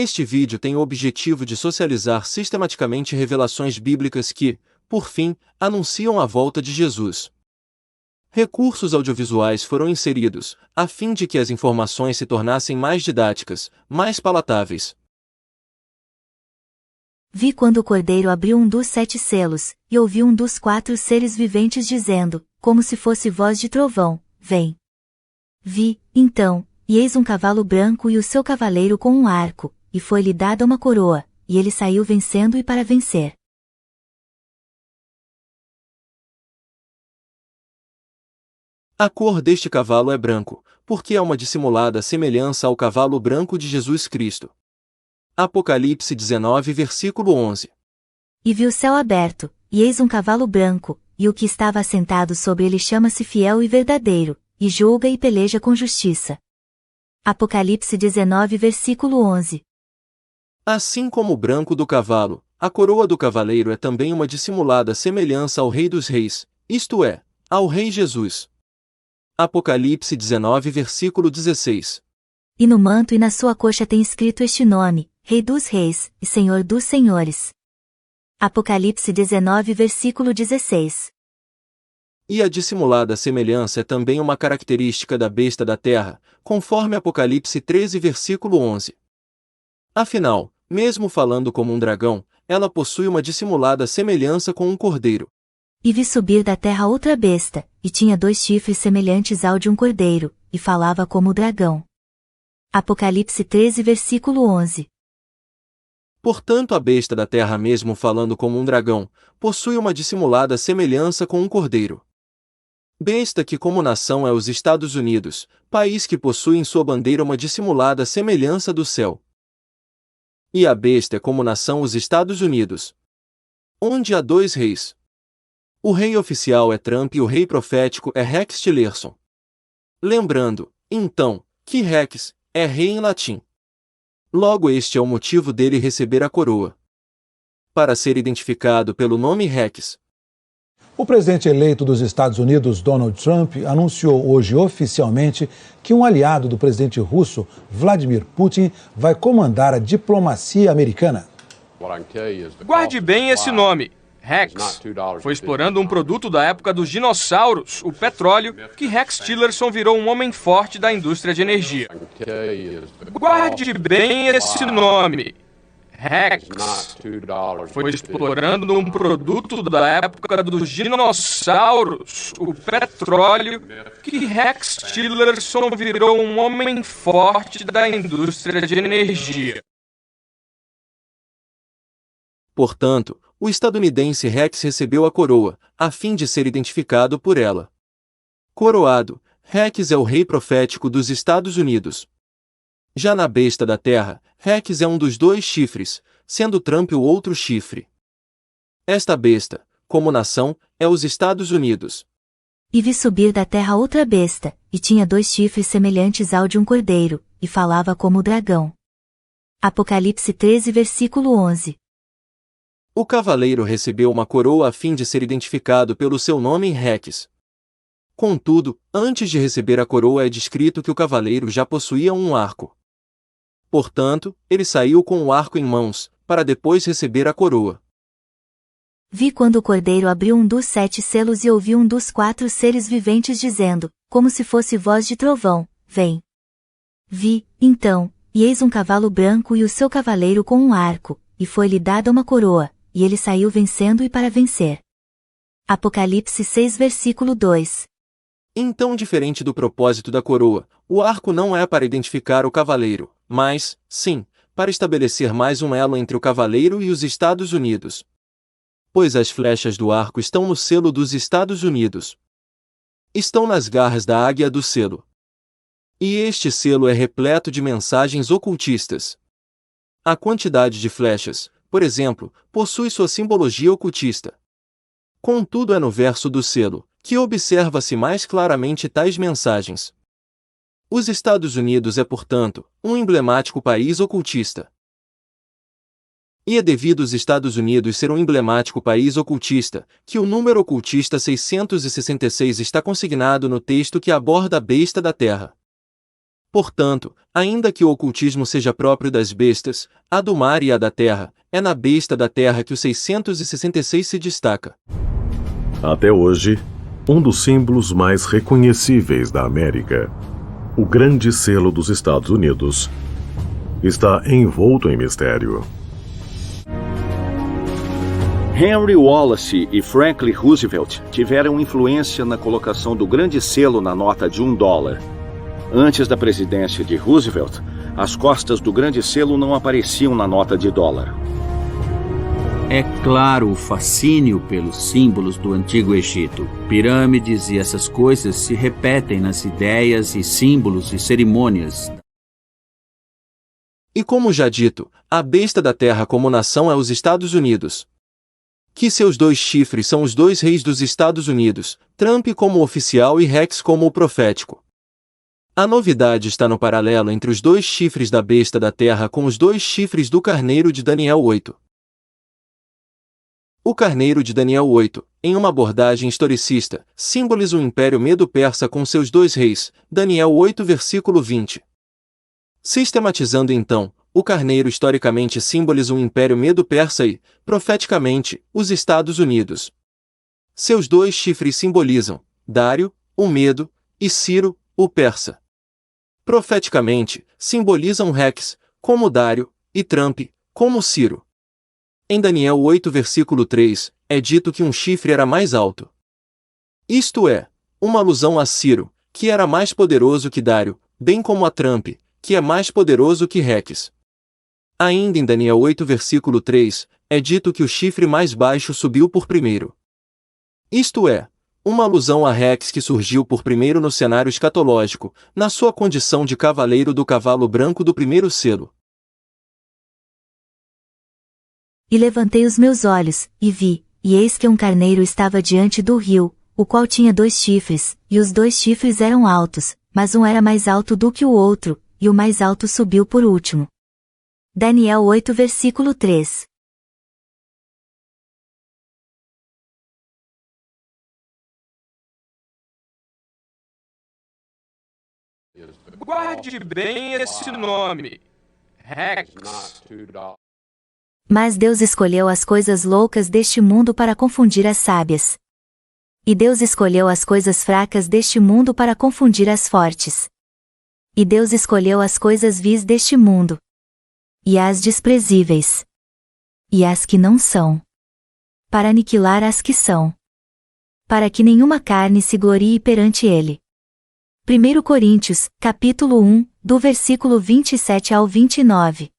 Este vídeo tem o objetivo de socializar sistematicamente revelações bíblicas que, por fim, anunciam a volta de Jesus. Recursos audiovisuais foram inseridos, a fim de que as informações se tornassem mais didáticas, mais palatáveis. Vi quando o Cordeiro abriu um dos 7 selos, e ouvi um dos 4 seres viventes dizendo, como se fosse voz de trovão, vem. Vi, então, e eis um cavalo branco e o seu cavaleiro com um arco, e foi-lhe dada uma coroa, e ele saiu vencendo e para vencer. A cor deste cavalo é branco, porque é uma dissimulada semelhança ao cavalo branco de Jesus Cristo. Apocalipse 19, versículo 11. E vi o céu aberto, e eis um cavalo branco, e o que estava assentado sobre ele chama-se Fiel e Verdadeiro, e julga e peleja com justiça. Apocalipse 19, versículo 11. Assim como o branco do cavalo, a coroa do cavaleiro é também uma dissimulada semelhança ao Rei dos Reis, isto é, ao Rei Jesus. Apocalipse 19, versículo 16. E no manto e na sua coxa tem escrito este nome, Rei dos Reis, e Senhor dos Senhores. Apocalipse 19, versículo 16. E a dissimulada semelhança é também uma característica da besta da terra, conforme Apocalipse 13, versículo 11. Afinal, mesmo falando como um dragão, ela possui uma dissimulada semelhança com um cordeiro. E vi subir da terra outra besta, e tinha 2 chifres semelhantes ao de um cordeiro, e falava como o dragão. Apocalipse 13, versículo 11. Portanto, a besta da terra, mesmo falando como um dragão, possui uma dissimulada semelhança com um cordeiro. Besta que como nação é os Estados Unidos, país que possui em sua bandeira uma dissimulada semelhança do céu. E a besta é como nação os Estados Unidos, onde há 2 reis. O rei oficial é Trump e o rei profético é Rex Tillerson. Lembrando, então, que Rex é rei em latim. Logo este é o motivo dele receber a coroa. Para ser identificado pelo nome Rex. O presidente eleito dos Estados Unidos, Donald Trump, anunciou hoje oficialmente que um aliado do presidente russo, Vladimir Putin, vai comandar a diplomacia americana. Guarde bem esse nome, Rex. Foi explorando um produto da época dos dinossauros, o petróleo, que Rex Tillerson virou um homem forte da indústria de energia. Guarde bem esse nome, Rex. Foi explorando um produto da época dos dinossauros, o petróleo, que Rex Tillerson virou um homem forte da indústria de energia. Portanto, o estadunidense Rex recebeu a coroa, a fim de ser identificado por ela. Coroado, Rex é o rei profético dos Estados Unidos. Já na besta da terra, Rex é um dos 2 chifres, sendo Trump o outro chifre. Esta besta, como nação, é os Estados Unidos. E vi subir da terra outra besta, e tinha 2 chifres semelhantes ao de um cordeiro, e falava como o dragão. Apocalipse 13, versículo 11. O cavaleiro recebeu uma coroa a fim de ser identificado pelo seu nome Rex. Contudo, antes de receber a coroa é descrito que o cavaleiro já possuía um arco. Portanto, ele saiu com o arco em mãos, para depois receber a coroa. Vi quando o Cordeiro abriu um dos 7 selos e ouvi um dos 4 seres viventes dizendo, como se fosse voz de trovão, vem. Vi, então, e eis um cavalo branco e o seu cavaleiro com um arco, e foi-lhe dada uma coroa, e ele saiu vencendo e para vencer. Apocalipse 6, versículo 2. Então, diferente do propósito da coroa, o arco não é para identificar o cavaleiro, mas, sim, para estabelecer mais um elo entre o cavaleiro e os Estados Unidos. Pois as flechas do arco estão no selo dos Estados Unidos. Estão nas garras da águia do selo. E este selo é repleto de mensagens ocultistas. A quantidade de flechas, por exemplo, possui sua simbologia ocultista. Contudo, é no verso do selo que observa-se mais claramente tais mensagens. Os Estados Unidos é, portanto, um emblemático país ocultista. E é devido aos Estados Unidos ser um emblemático país ocultista, que o número ocultista 666 está consignado no texto que aborda a besta da terra. Portanto, ainda que o ocultismo seja próprio das bestas, a do mar e a da terra, é na besta da terra que o 666 se destaca. Até hoje, um dos símbolos mais reconhecíveis da América, o grande selo dos Estados Unidos, está envolto em mistério. Henry Wallace e Franklin Roosevelt tiveram influência na colocação do grande selo na nota de $1. Antes da presidência de Roosevelt, as costas do grande selo não apareciam na nota de $1. É claro o fascínio pelos símbolos do Antigo Egito. Pirâmides e essas coisas se repetem nas ideias e símbolos e cerimônias. E como já dito, a besta da terra como nação é os Estados Unidos. Que seus 2 chifres são os 2 reis dos Estados Unidos, Trump como oficial e Rex como o profético. A novidade está no paralelo entre os 2 chifres da besta da terra com os 2 chifres do carneiro de Daniel 8. O carneiro de Daniel 8, em uma abordagem historicista, simboliza o Império Medo-Persa com seus 2 reis, Daniel 8 versículo 20. Sistematizando então, o carneiro historicamente simboliza o Império Medo-Persa e, profeticamente, os Estados Unidos. Seus 2 chifres simbolizam Dário, o Medo, e Ciro, o Persa. Profeticamente, simbolizam Rex, como Dário, e Trump, como Ciro. Em Daniel 8 versículo 3, é dito que um chifre era mais alto. Isto é, uma alusão a Ciro, que era mais poderoso que Dário, bem como a Trump, que é mais poderoso que Rex. Ainda em Daniel 8 versículo 3, é dito que o chifre mais baixo subiu por primeiro. Isto é, uma alusão a Rex que surgiu por primeiro no cenário escatológico, na sua condição de cavaleiro do cavalo branco do primeiro selo. E levantei os meus olhos, e vi, e eis que um carneiro estava diante do rio, o qual tinha 2 chifres, e os 2 chifres eram altos, mas um era mais alto do que o outro, e o mais alto subiu por último. Daniel 8 versículo 3. Guarde bem esse nome. Rex. Mas Deus escolheu as coisas loucas deste mundo para confundir as sábias. E Deus escolheu as coisas fracas deste mundo para confundir as fortes. E Deus escolheu as coisas vis deste mundo. E as desprezíveis. E as que não são. Para aniquilar as que são. Para que nenhuma carne se glorie perante ele. 1 Coríntios, capítulo 1, do versículo 27 ao 29.